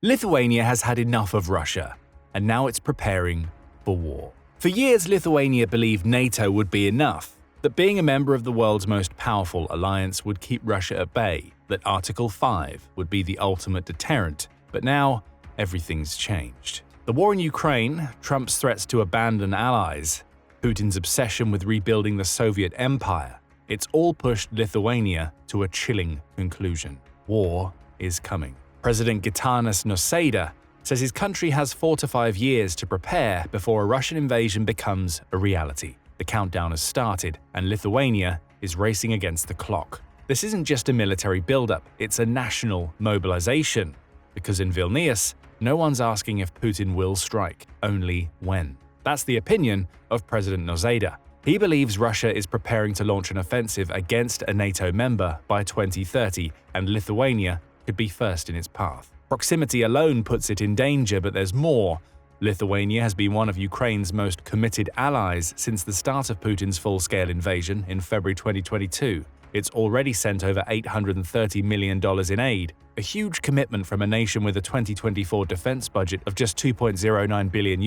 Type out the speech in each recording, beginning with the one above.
Lithuania has had enough of Russia, and now it's preparing for war. For years, Lithuania believed NATO would be enough, that being a member of the world's most powerful alliance would keep Russia at bay, that Article 5 would be the ultimate deterrent. But now, everything's changed. The war in Ukraine, Trump's threats to abandon allies, Putin's obsession with rebuilding the Soviet Empire, it's all pushed Lithuania to a chilling conclusion. War is coming. President Gitanas Nausėda says his country has 4 to 5 years to prepare before a Russian invasion becomes a reality. The countdown has started, and Lithuania is racing against the clock. This isn't just a military buildup, it's a national mobilization. Because in Vilnius, no one's asking if Putin will strike, only when. That's the opinion of President Nausėda. He believes Russia is preparing to launch an offensive against a NATO member by 2030, and Lithuania could be first in its path. Proximity alone puts it in danger, but there's more. Lithuania has been one of Ukraine's most committed allies since the start of Putin's full-scale invasion in February 2022. It's already sent over $830 million in aid, a huge commitment from a nation with a 2024 defense budget of just €2.09 billion,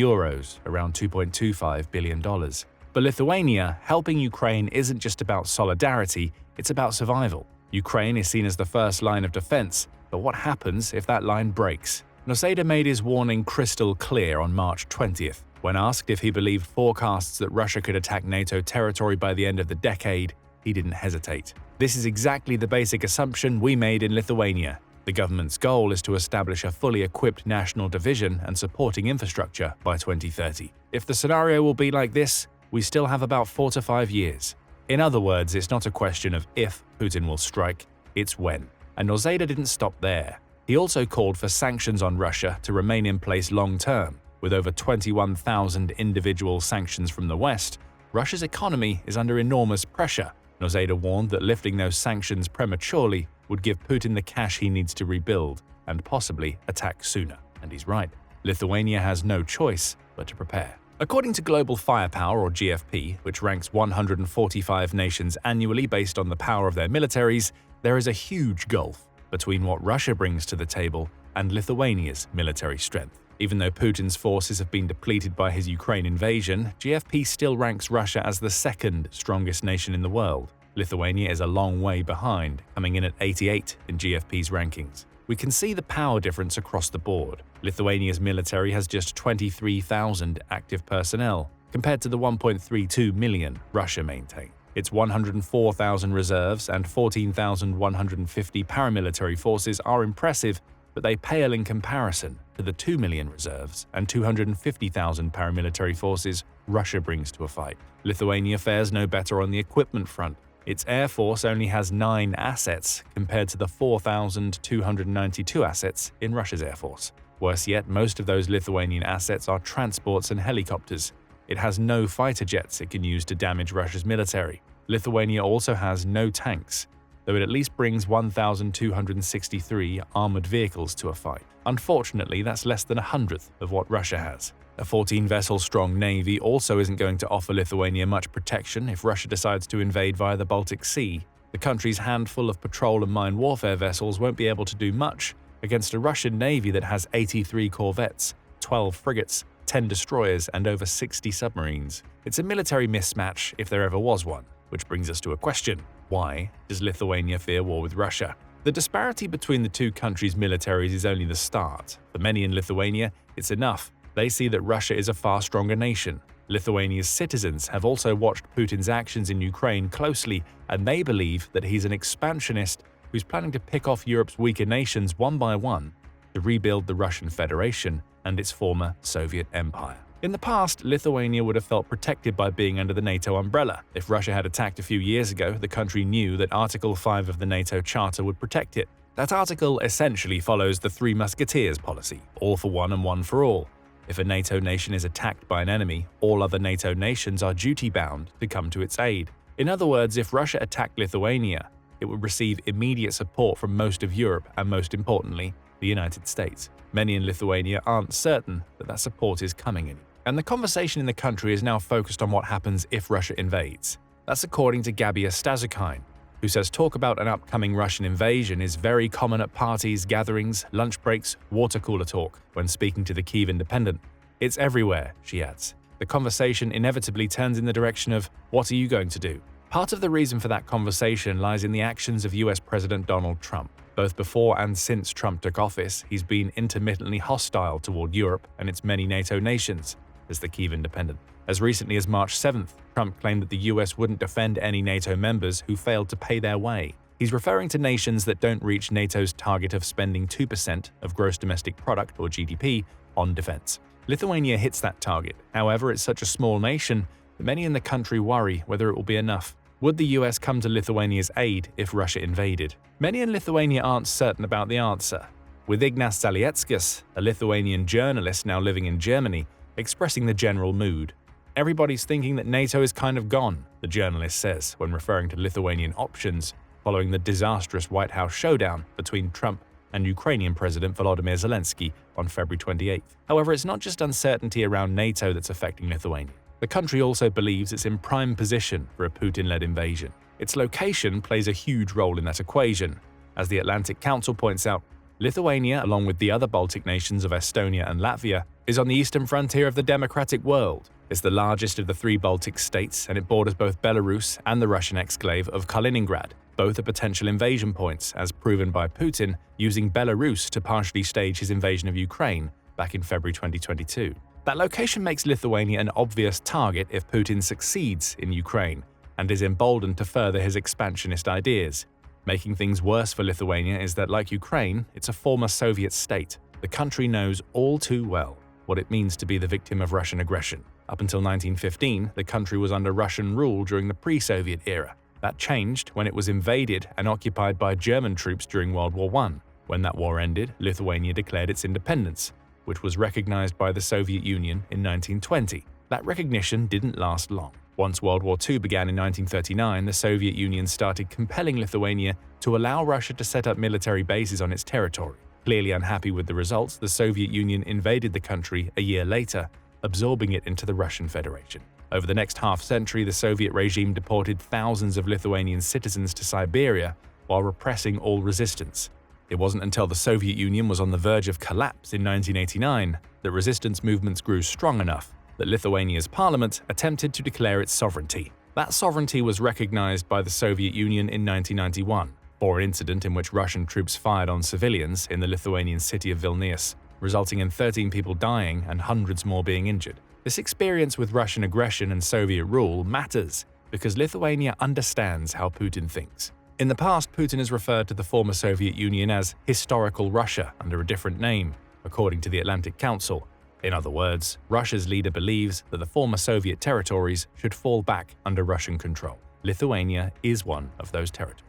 around $2.25 billion. For Lithuania, helping Ukraine isn't just about solidarity, it's about survival. Ukraine is seen as the first line of defense, but what happens if that line breaks? Nausėda made his warning crystal clear on March 20th. When asked if he believed forecasts that Russia could attack NATO territory by the end of the decade, he didn't hesitate. This is exactly the basic assumption we made in Lithuania. The government's goal is to establish a fully equipped national division and supporting infrastructure by 2030. If the scenario will be like this, we still have about 4 to 5 years. In other words, it's not a question of if Putin will strike, it's when. And Nausėda didn't stop there. He also called for sanctions on Russia to remain in place long-term. With over 21,000 individual sanctions from the West, Russia's economy is under enormous pressure. Nausėda warned that lifting those sanctions prematurely would give Putin the cash he needs to rebuild and possibly attack sooner. And he's right. Lithuania has no choice but to prepare. According to Global Firepower, or GFP, which ranks 145 nations annually based on the power of their militaries, there is a huge gulf between what Russia brings to the table and Lithuania's military strength. Even though Putin's forces have been depleted by his Ukraine invasion, GFP still ranks Russia as the second strongest nation in the world. Lithuania is a long way behind, coming in at 88 in GFP's rankings. We can see the power difference across the board. Lithuania's military has just 23,000 active personnel, compared to the 1.32 million Russia maintains. Its 104,000 reserves and 14,150 paramilitary forces are impressive, but they pale in comparison to the 2 million reserves and 250,000 paramilitary forces Russia brings to a fight. Lithuania fares no better on the equipment front. Its air force only has 9 assets compared to the 4,292 assets in Russia's air force. Worse yet, most of those Lithuanian assets are transports and helicopters. It has no fighter jets it can use to damage Russia's military. Lithuania also has no tanks, though it at least brings 1,263 armored vehicles to a fight. Unfortunately, that's less than 100th of what Russia has. A 14-vessel-strong navy also isn't going to offer Lithuania much protection if Russia decides to invade via the Baltic Sea. The country's handful of patrol and mine warfare vessels won't be able to do much against a Russian navy that has 83 corvettes, 12 frigates, 10 destroyers, and over 60 submarines. It's a military mismatch if there ever was one. Which brings us to a question. Why does Lithuania fear war with Russia? The disparity between the two countries' militaries is only the start. For many in Lithuania, it's enough. They see that Russia is a far stronger nation. Lithuania's citizens have also watched Putin's actions in Ukraine closely, and they believe that he's an expansionist who's planning to pick off Europe's weaker nations one by one to rebuild the Russian Federation and its former Soviet Empire. In the past, Lithuania would have felt protected by being under the NATO umbrella. If Russia had attacked a few years ago, the country knew that Article 5 of the NATO Charter would protect it. That article essentially follows the Three Musketeers policy, all for one and one for all. If a NATO nation is attacked by an enemy, all other NATO nations are duty-bound to come to its aid. In other words, if Russia attacked Lithuania, it would receive immediate support from most of Europe and, most importantly, the United States. Many in Lithuania aren't certain that that support is coming in. And the conversation in the country is now focused on what happens if Russia invades. That's according to Gabija Stazukine, who says talk about an upcoming Russian invasion is very common at parties, gatherings, lunch breaks, water cooler talk when speaking to the Kyiv Independent. It's everywhere, she adds. The conversation inevitably turns in the direction of, what are you going to do? Part of the reason for that conversation lies in the actions of US President Donald Trump. Both before and since Trump took office, he's been intermittently hostile toward Europe and its many NATO nations, as the Kyiv Independent. As recently as March 7th, Trump claimed that the US wouldn't defend any NATO members who failed to pay their way. He's referring to nations that don't reach NATO's target of spending 2% of gross domestic product, or GDP, on defense. Lithuania hits that target. However, it's such a small nation that many in the country worry whether it will be enough. Would the US come to Lithuania's aid if Russia invaded? Many in Lithuania aren't certain about the answer, with Ignas Zalieckis, a Lithuanian journalist now living in Germany, expressing the general mood. Everybody's thinking that NATO is kind of gone, the journalist says when referring to Lithuanian options following the disastrous White House showdown between Trump and Ukrainian President Volodymyr Zelensky on February 28th. However, it's not just uncertainty around NATO that's affecting Lithuania. The country also believes it's in prime position for a Putin-led invasion. Its location plays a huge role in that equation. As the Atlantic Council points out, Lithuania, along with the other Baltic nations of Estonia and Latvia, is on the eastern frontier of the democratic world. It's the largest of the three Baltic states, and it borders both Belarus and the Russian exclave of Kaliningrad. Both are potential invasion points, as proven by Putin using Belarus to partially stage his invasion of Ukraine back in February 2022. That location makes Lithuania an obvious target if Putin succeeds in Ukraine and is emboldened to further his expansionist ideas. Making things worse for Lithuania is that, like Ukraine, it's a former Soviet state. The country knows all too well what it means to be the victim of Russian aggression. Up until 1915, the country was under Russian rule during the pre-Soviet era. That changed when it was invaded and occupied by German troops during World War I. When that war ended, Lithuania declared its independence, which was recognized by the Soviet Union in 1920. That recognition didn't last long. Once World War II began in 1939, the Soviet Union started compelling Lithuania to allow Russia to set up military bases on its territory. Clearly unhappy with the results, the Soviet Union invaded the country a year later, absorbing it into the Russian Federation. Over the next half-century, the Soviet regime deported thousands of Lithuanian citizens to Siberia while repressing all resistance. It wasn't until the Soviet Union was on the verge of collapse in 1989 that resistance movements grew strong enough that Lithuania's parliament attempted to declare its sovereignty. That sovereignty was recognized by the Soviet Union in 1991 for an incident in which Russian troops fired on civilians in the Lithuanian city of Vilnius, resulting in 13 people dying and hundreds more being injured. This experience with Russian aggression and Soviet rule matters because Lithuania understands how Putin thinks. In the past, Putin has referred to the former Soviet Union as historical Russia under a different name, according to the Atlantic Council. In other words, Russia's leader believes that the former Soviet territories should fall back under Russian control. Lithuania is one of those territories.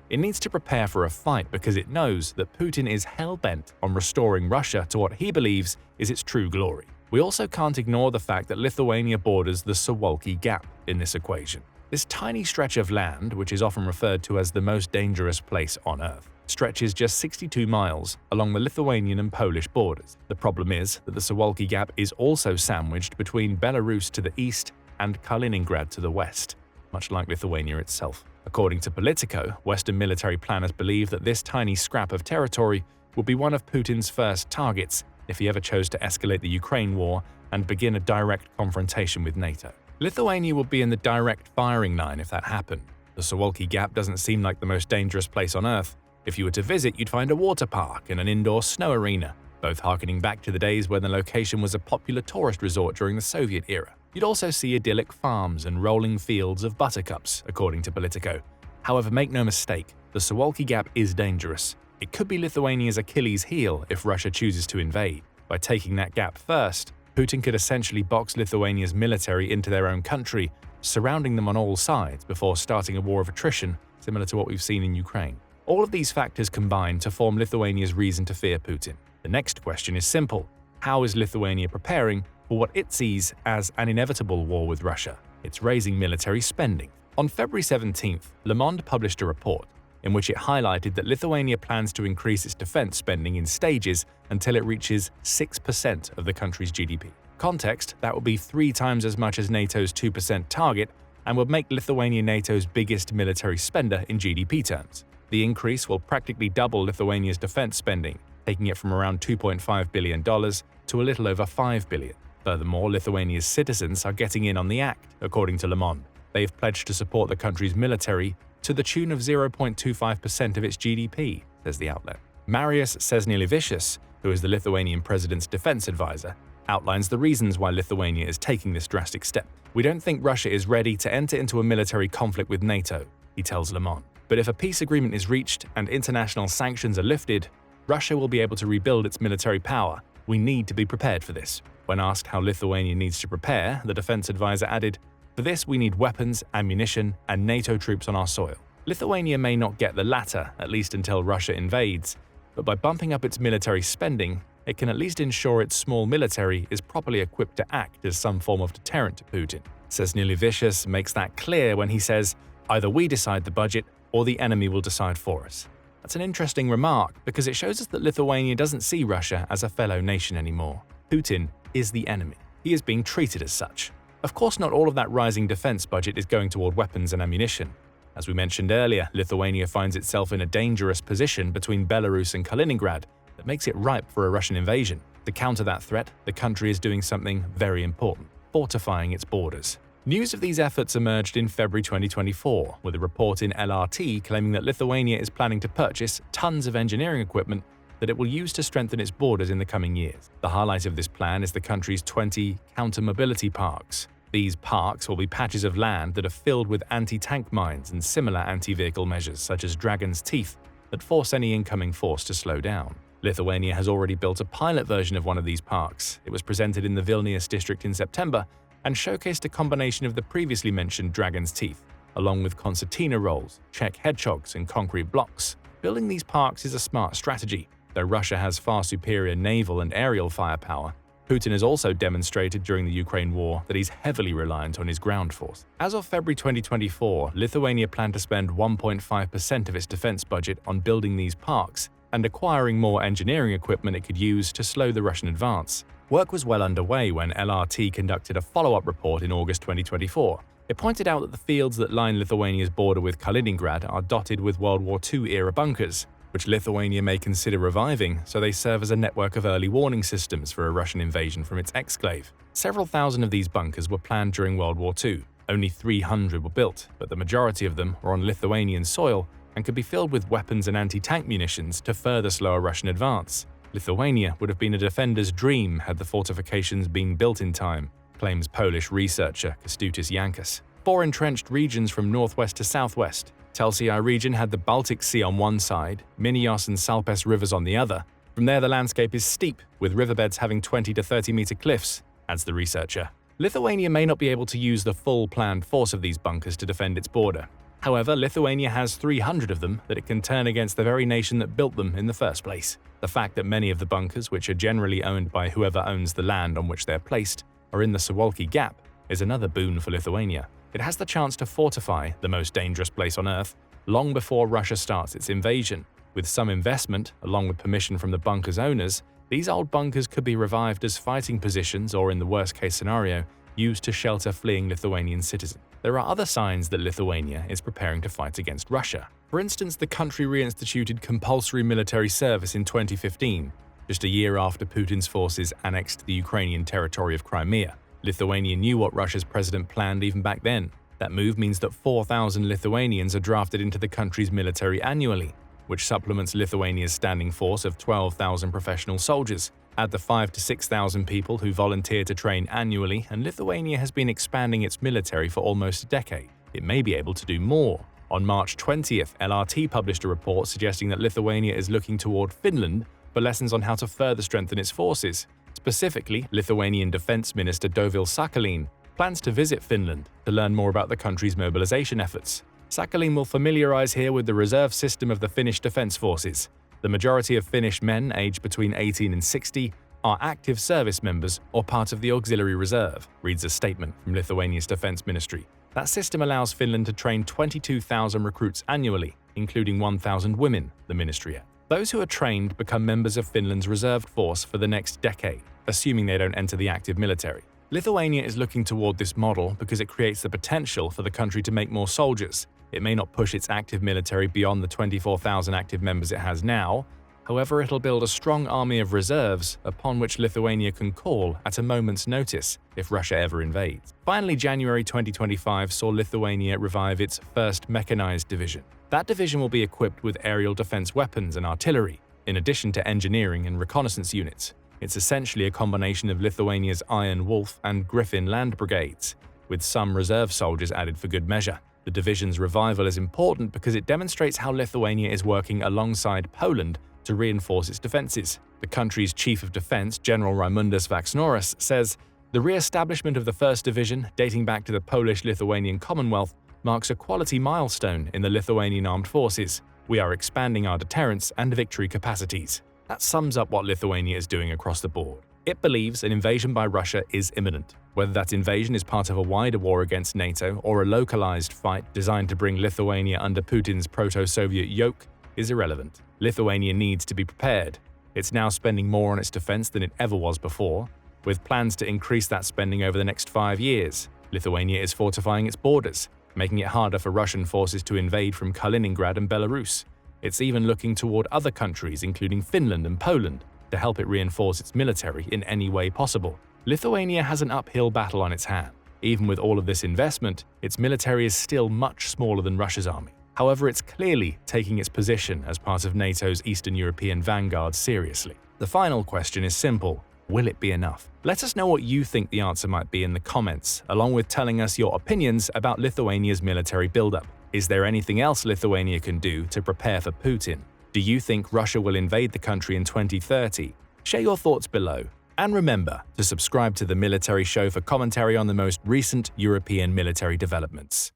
It needs to prepare for a fight because it knows that Putin is hell-bent on restoring Russia to what he believes is its true glory. We also can't ignore the fact that Lithuania borders the Suwalki Gap in this equation. This tiny stretch of land, which is often referred to as the most dangerous place on Earth, stretches just 62 miles along the Lithuanian and Polish borders. The problem is that the Suwalki Gap is also sandwiched between Belarus to the east and Kaliningrad to the west, much like Lithuania itself. According to Politico, Western military planners believe that this tiny scrap of territory would be one of Putin's first targets if he ever chose to escalate the Ukraine war and begin a direct confrontation with NATO. Lithuania would be in the direct firing line if that happened. The Suwalki Gap doesn't seem like the most dangerous place on Earth. If you were to visit, you'd find a water park and an indoor snow arena, both harkening back to the days when the location was a popular tourist resort during the Soviet era. You'd also see idyllic farms and rolling fields of buttercups, according to Politico. However, make no mistake, the Suwalki Gap is dangerous. It could be Lithuania's Achilles heel if Russia chooses to invade. By taking that gap first, Putin could essentially box Lithuania's military into their own country, surrounding them on all sides before starting a war of attrition similar to what we've seen in Ukraine. All of these factors combine to form Lithuania's reason to fear Putin. The next question is simple. How is Lithuania preparing for what it sees as an inevitable war with Russia? It's raising military spending. On February 17th, Le Monde published a report in which it highlighted that Lithuania plans to increase its defense spending in stages until it reaches 6% of the country's GDP. Context, that would be 3 times as much as NATO's 2% target and would make Lithuania NATO's biggest military spender in GDP terms. The increase will practically double Lithuania's defense spending, taking it from around $2.5 billion to a little over $5 billion. Furthermore, Lithuania's citizens are getting in on the act, according to Le Monde. They've pledged to support the country's military to the tune of 0.25% of its GDP, says the outlet. Marius Sesnilevicius, who is the Lithuanian president's defense advisor, outlines the reasons why Lithuania is taking this drastic step. "We don't think Russia is ready to enter into a military conflict with NATO," he tells Le Monde. "But if a peace agreement is reached and international sanctions are lifted, Russia will be able to rebuild its military power. We need to be prepared for this." When asked how Lithuania needs to prepare, the defense advisor added, "For this we need weapons, ammunition, and NATO troops on our soil." Lithuania may not get the latter, at least until Russia invades, but by bumping up its military spending, it can at least ensure its small military is properly equipped to act as some form of deterrent to Putin. Sesnilevicius makes that clear when he says, "Either we decide the budget, or the enemy will decide for us." That's an interesting remark because it shows us that Lithuania doesn't see Russia as a fellow nation anymore. Putin is the enemy. He is being treated as such. Of course, not all of that rising defense budget is going toward weapons and ammunition. As we mentioned earlier, Lithuania finds itself in a dangerous position between Belarus and Kaliningrad that makes it ripe for a Russian invasion. To counter that threat, the country is doing something very important: fortifying its borders. News of these efforts emerged in February 2024, with a report in LRT claiming that Lithuania is planning to purchase tons of engineering equipment that it will use to strengthen its borders in the coming years. The highlight of this plan is the country's 20 counter-mobility parks. These parks will be patches of land that are filled with anti-tank mines and similar anti-vehicle measures such as dragon's teeth that force any incoming force to slow down. Lithuania has already built a pilot version of one of these parks. It was presented in the Vilnius district in September and showcased a combination of the previously mentioned dragon's teeth, along with concertina rolls, Czech hedgehogs, and concrete blocks. Building these parks is a smart strategy. Though Russia has far superior naval and aerial firepower, Putin has also demonstrated during the Ukraine war that he's heavily reliant on his ground force. As of February 2024, Lithuania planned to spend 1.5% of its defense budget on building these parks and acquiring more engineering equipment it could use to slow the Russian advance. Work was well underway when LRT conducted a follow-up report in August 2024. It pointed out that the fields that line Lithuania's border with Kaliningrad are dotted with World War II-era bunkers, which Lithuania may consider reviving so they serve as a network of early warning systems for a Russian invasion from its exclave. Several thousand of these bunkers were planned during World War II. Only 300 were built, but the majority of them were on Lithuanian soil and could be filled with weapons and anti-tank munitions to further slow a Russian advance. Lithuania would have been a defender's dream had the fortifications been built in time, claims Polish researcher Kęstutis Jankas. 4 entrenched regions from northwest to southwest. Telsai region had the Baltic Sea on one side, Minios and Salpes rivers on the other. From there, the landscape is steep, with riverbeds having 20 to 30-meter cliffs, adds the researcher. Lithuania may not be able to use the full planned force of these bunkers to defend its border. However, Lithuania has 300 of them that it can turn against the very nation that built them in the first place. The fact that many of the bunkers, which are generally owned by whoever owns the land on which they're placed, are in the Suwalki Gap, is another boon for Lithuania. It has the chance to fortify the most dangerous place on Earth long before Russia starts its invasion. With some investment, along with permission from the bunker's owners, these old bunkers could be revived as fighting positions or, in the worst-case scenario, used to shelter fleeing Lithuanian citizens. There are other signs that Lithuania is preparing to fight against Russia. For instance, the country reinstituted compulsory military service in 2015, just a year after Putin's forces annexed the Ukrainian territory of Crimea. Lithuania knew what Russia's president planned even back then. That move means that 4,000 Lithuanians are drafted into the country's military annually, which supplements Lithuania's standing force of 12,000 professional soldiers. Add the 5,000 to 6,000 people who volunteer to train annually, and Lithuania has been expanding its military for almost a decade. It may be able to do more. On March 20th, LRT published a report suggesting that Lithuania is looking toward Finland for lessons on how to further strengthen its forces. Specifically, Lithuanian Defense Minister Dovydas Sakalin plans to visit Finland to learn more about the country's mobilization efforts. Sakalin will familiarize here with the reserve system of the Finnish defense forces. The majority of Finnish men aged between 18 and 60 are active service members or part of the auxiliary reserve, reads a statement from Lithuania's defense ministry. That system allows Finland to train 22,000 recruits annually, including 1,000 women, the ministry adds. Those who are trained become members of Finland's reserve force for the next decade, assuming they don't enter the active military. Lithuania is looking toward this model because it creates the potential for the country to make more soldiers. It may not push its active military beyond the 24,000 active members it has now. However, it'll build a strong army of reserves upon which Lithuania can call at a moment's notice if Russia ever invades. Finally, January 2025 saw Lithuania revive its 1st Mechanized Division. That division will be equipped with aerial defense weapons and artillery, in addition to engineering and reconnaissance units. It's essentially a combination of Lithuania's Iron Wolf and Griffin land brigades, with some reserve soldiers added for good measure. The division's revival is important because it demonstrates how Lithuania is working alongside Poland to reinforce its defenses. The country's Chief of Defense, General Raimundas Vaksnoras, says, "The re-establishment of the 1st Division, dating back to the Polish-Lithuanian Commonwealth, marks a quality milestone in the Lithuanian armed forces. We are expanding our deterrence and victory capacities." That sums up what Lithuania is doing across the board. It believes an invasion by Russia is imminent. Whether that invasion is part of a wider war against NATO or a localized fight designed to bring Lithuania under Putin's proto-Soviet yoke is irrelevant. Lithuania needs to be prepared. It's now spending more on its defense than it ever was before, with plans to increase that spending over the next 5 years. Lithuania is fortifying its borders, making it harder for Russian forces to invade from Kaliningrad and Belarus. It's even looking toward other countries, including Finland and Poland, to help it reinforce its military in any way possible. Lithuania has an uphill battle on its hands. Even with all of this investment, its military is still much smaller than Russia's army. However, it's clearly taking its position as part of NATO's Eastern European vanguard seriously. The final question is simple: will it be enough? Let us know what you think the answer might be in the comments, along with telling us your opinions about Lithuania's military buildup. Is there anything else Lithuania can do to prepare for Putin? Do you think Russia will invade the country in 2030? Share your thoughts below. And remember to subscribe to the Military Show for commentary on the most recent European military developments.